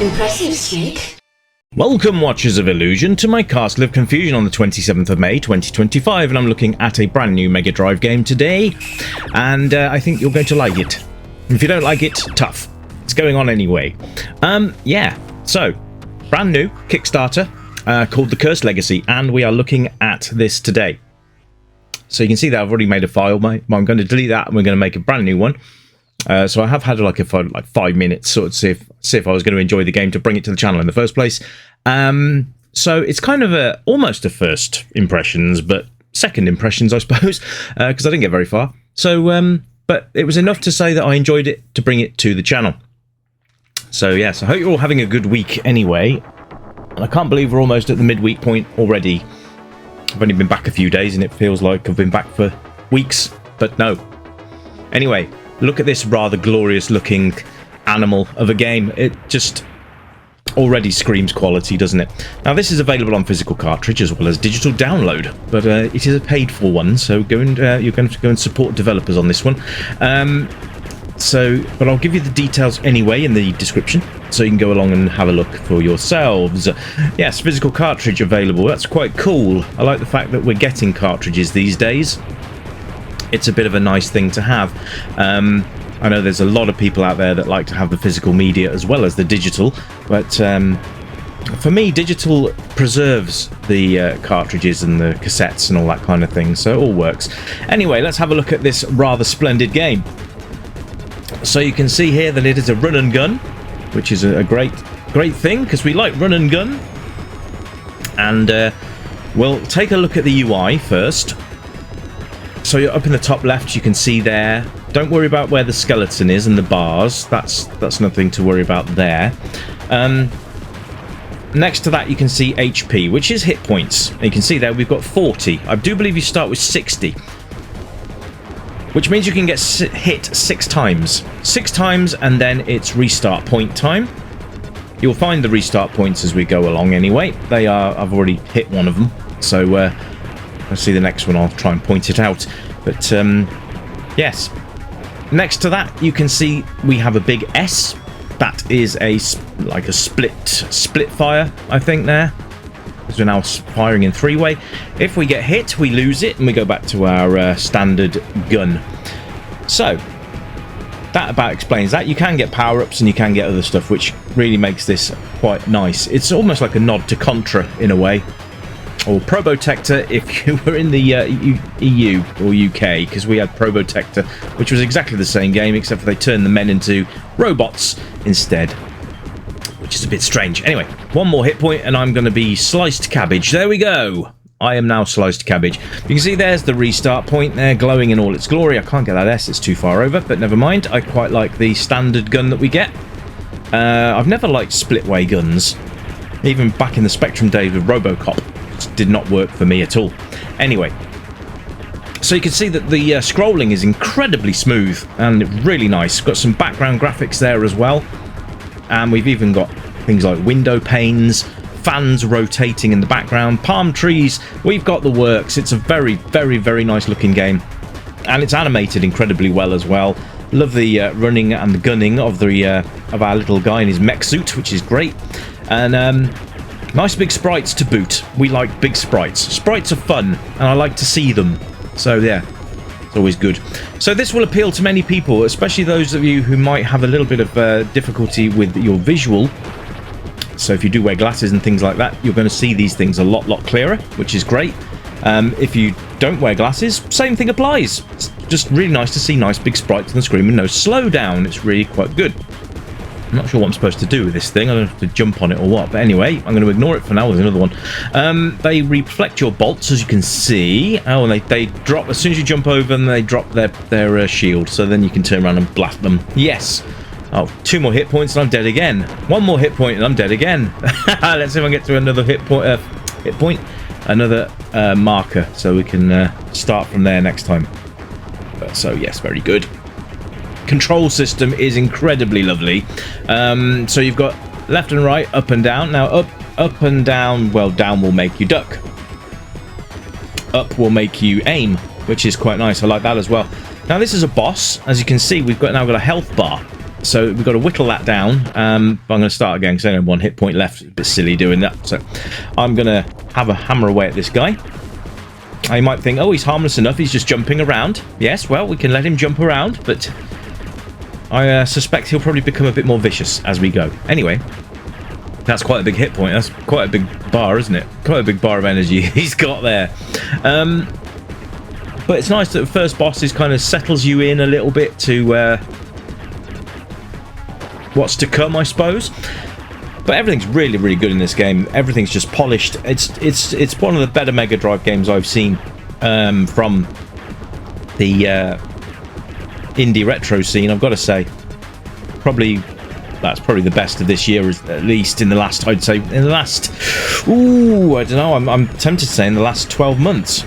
Impressive, Snake. Welcome, Watchers of Illusion, to my Castle of Confusion on the 27th of May 2025, and I'm looking at a brand new Mega Drive game today, and I think you're going to like it. If you don't like it, tough. It's going on anyway. So, brand new Kickstarter called The Cursed Legacy, and we are looking at this today. So you can see that I've already made a file. I'm going to delete that, and we're going to make a brand new one. So I have had like 5 minutes sort of see if I was going to enjoy the game to bring it to the channel in the first place. So it's kind of almost a first impressions, but second impressions, I suppose, because I didn't get very far. So, but it was enough to say that I enjoyed it to bring it to the channel. So yes, I hope you're all having a good week anyway. And I can't believe we're almost at the midweek point already. I've only been back a few days and it feels like I've been back for weeks, but no. Anyway, look at this rather glorious looking animal of a game. It just already screams quality, doesn't it? Now this is available on physical cartridge as well as digital download, but it is a paid for one, so you're going to go and support developers on this one. But I'll give you the details anyway in the description, so you can go along and have a look for yourselves. Yes, physical cartridge available. That's quite cool. I like the fact that we're getting cartridges these days. It's a bit of a nice thing to have. I know there's a lot of people out there that like to have the physical media as well as the digital, but for me, digital preserves the cartridges and the cassettes and all that kind of thing, so it all works. Anyway, let's have a look at this rather splendid game. So you can see here that it is a run and gun, which is a great thing, because we like run and gun. And we'll take a look at the UI first. So you're up in the top left, you can see there. Don't worry about where the skeleton is and the bars. That's nothing to worry about there. Next to that, you can see HP, which is hit points. And you can see there we've got 40. I do believe you start with 60, which means you can get hit 6 times. 6 times, and then it's restart point time. You'll find the restart points as we go along anyway. I've already hit one of them, so I'll see the next one. I'll try and point it out. But yes, next to that you can see we have a big S. That is like a split fire, I think, there, because we're now firing in 3-way. If we get hit, we lose it and we go back to our standard gun. So that about explains that. You can get power-ups and you can get other stuff, which really makes this quite nice. It's almost like a nod to Contra in a way, or Probotector if you were in the EU or UK, because we had Probotector, which was exactly the same game, except for they turned the men into robots instead, which is a bit strange. Anyway, one more hit point and I'm going to be sliced cabbage. There we go. I am now sliced cabbage. You can see there's the restart point there, glowing in all its glory. I can't get that S, it's too far over, but never mind. I quite like the standard gun that we get. I've never liked split-way guns, even back in the Spectrum days with Robocop. Did not work for me at all. Anyway, so you can see that the scrolling is incredibly smooth and really nice. Got some background graphics there as well, and we've even got things like window panes, fans rotating in the background, palm trees. We've got the works. It's a very, very, very nice looking game, and it's animated incredibly well as well. Love the running and the gunning of our little guy in his mech suit, which is great. And nice big sprites to boot. We like big sprites. Sprites are fun, and I like to see them. So yeah, it's always good. So this will appeal to many people, especially those of you who might have a little bit of difficulty with your visual. So if you do wear glasses and things like that, you're going to see these things a lot clearer, which is great. If you don't wear glasses, same thing applies. It's just really nice to see nice big sprites on the screen with no slowdown. It's really quite good. I'm not sure what I'm supposed to do with this thing. I don't have to jump on it or what, but anyway, I'm going to ignore it for now. There's another one. They reflect your bolts, as you can see. Oh, and they drop as soon as you jump over them. They drop their shield, so then you can turn around and blast them. Yes. Oh, 2 more hit points and I'm dead again. 1 more hit point and I'm dead again. Let's see if I get to another hit point, another marker, so we can start from there next time. So yes, very good. Control system is incredibly lovely. So you've got left and right, up and down. Now up and down, well, down will make you duck. Up will make you aim, which is quite nice. I like that as well. Now this is a boss. As you can see, we've now got a health bar. So we've got to whittle that down. But I'm going to start again because I only have 1 hit point left. It's a bit silly doing that. So I'm going to have a hammer away at this guy. You might think, oh, he's harmless enough. He's just jumping around. Yes, well, we can let him jump around, but I suspect he'll probably become a bit more vicious as we go. Anyway, that's quite a big hit point. That's quite a big bar, isn't it? Quite a big bar of energy he's got there. But it's nice that the first boss is kind of settles you in a little bit to what's to come, I suppose. But everything's really, really good in this game. Everything's just polished. It's one of the better Mega Drive games I've seen from the indie retro scene, I've got to say. That's probably the best of this year, at least in the last, I'd say, in the last, ooh, I don't know, I'm tempted to say in the last 12 months.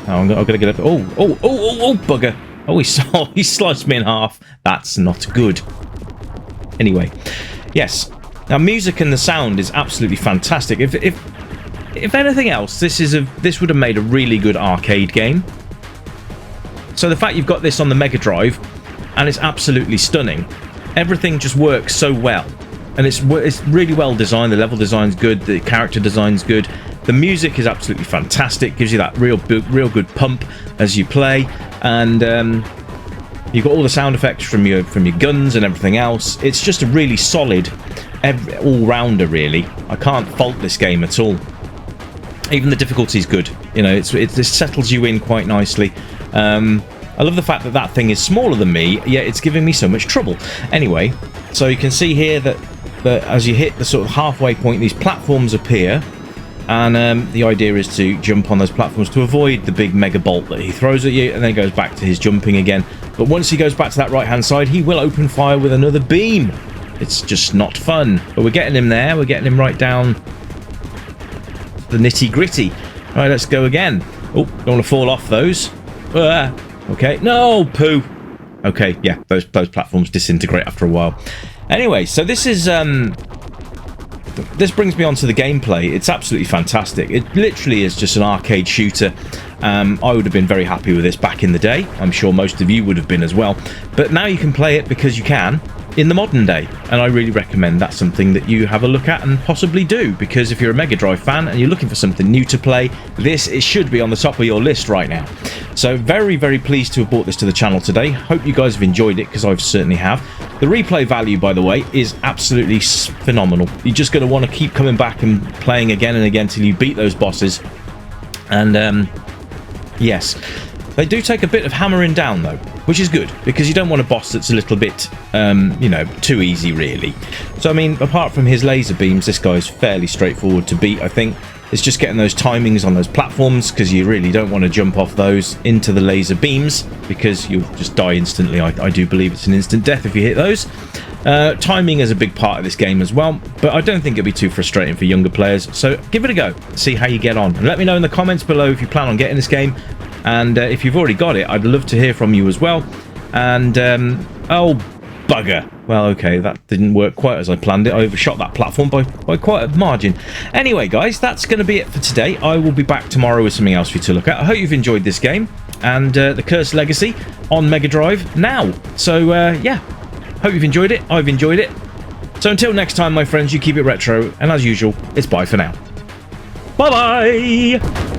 Oh, I'm going to get up, oh, bugger. Oh, he sliced me in half. That's not good. Anyway, yes. Now, music and the sound is absolutely fantastic. If anything else, this would have made a really good arcade game. So the fact you've got this on the Mega Drive, and it's absolutely stunning. Everything just works so well, and it's really well designed. The level design's good. The character design's good. The music is absolutely fantastic. Gives you that real good pump as you play, and you've got all the sound effects from your guns and everything else. It's just a really solid all-rounder, really. I can't fault this game at all. Even the difficulty's good. You know, it settles you in quite nicely. I love the fact that thing is smaller than me, yet it's giving me so much trouble. Anyway, so you can see here that as you hit the sort of halfway point, these platforms appear, and the idea is to jump on those platforms to avoid the big mega bolt that he throws at you, and then goes back to his jumping again. But once he goes back to that right-hand side, he will open fire with another beam. It's just not fun. But we're getting him there. We're getting him right down the nitty-gritty. All right, let's go again. Oh, don't want to fall off those. Okay, no, poo. Okay, yeah, those platforms disintegrate after a while. Anyway, so this is this brings me on to the gameplay. It's absolutely fantastic. It literally is just an arcade shooter. I would have been very happy with this back in the day. I'm sure most of you would have been as well. But now you can play it because you can in the modern day, and I really recommend that's something that you have a look at and possibly do, because if you're a Mega Drive fan and you're looking for something new to play, it should be on the top of your list right now. So very, very pleased to have brought this to the channel today. Hope you guys have enjoyed it, because I certainly have. The replay value, by the way, is absolutely phenomenal. You're just going to want to keep coming back and playing again and again till you beat those bosses. And yes, they do take a bit of hammering down though, which is good, because you don't want a boss that's a little bit, you know, too easy really. So I mean, apart from his laser beams, this guy's fairly straightforward to beat, I think. It's just getting those timings on those platforms, because you really don't want to jump off those into the laser beams, because you'll just die instantly. I do believe it's an instant death if you hit those. Timing is a big part of this game as well, but I don't think it'll be too frustrating for younger players. So give it a go, see how you get on, and let me know in the comments below if you plan on getting this game. And if you've already got it, I'd love to hear from you as well. And oh bugger, well, okay, that didn't work quite as I planned it. I overshot that platform by quite a margin. Anyway guys, that's going to be it for today. I will be back tomorrow with something else for you to look at. I hope you've enjoyed this game, and the Cursed Legacy on Mega Drive now. So yeah, hope you've enjoyed it. I've enjoyed it. So until next time, my friends, you keep it retro, and as usual, it's bye for now. Bye bye.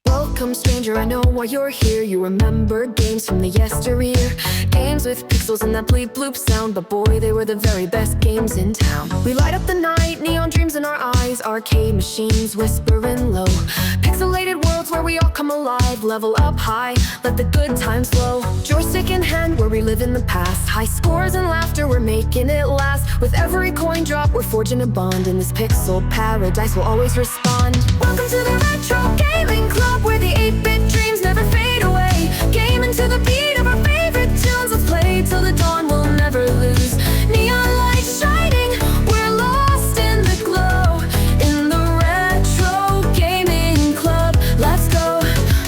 Welcome stranger, I know why you're here. You remember games from the yesteryear, games with pixels and that bleep bloop sound, but boy, they were the very best games in town. We light up the night, neon dreams in our eyes, arcade machines whispering low, pixelated worlds where we all come alive, level up high, let the good times flow. Joystick in hand, where we live in the past, high scores and laughter, we're making it last. With every coin drop, we're forging a bond, in this pixel paradise we'll always respond. Welcome to the Retro Gaming Club, where the 8-bit dreams never fade away. Gaming to the beat of our favorite tunes, let's play till the dawn, we'll never lose. Neon lights shining, we're lost in the glow, in the Retro Gaming Club. Let's go,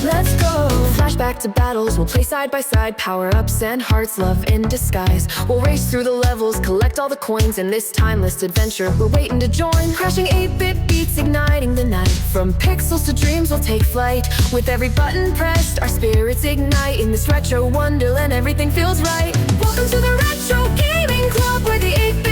let's go. Flashback to battles, we'll play side by side, power-ups and hearts, love in disguise. We'll race through the levels, collect all the coins, in this timeless adventure we're waiting to join. Crashing 8-bit beats, igniting the night, from pixels to dreams we'll take flight. With every button pressed, our spirits ignite, in this retro wonderland everything feels right. Welcome to the Retro Gaming Club, where the 8-bit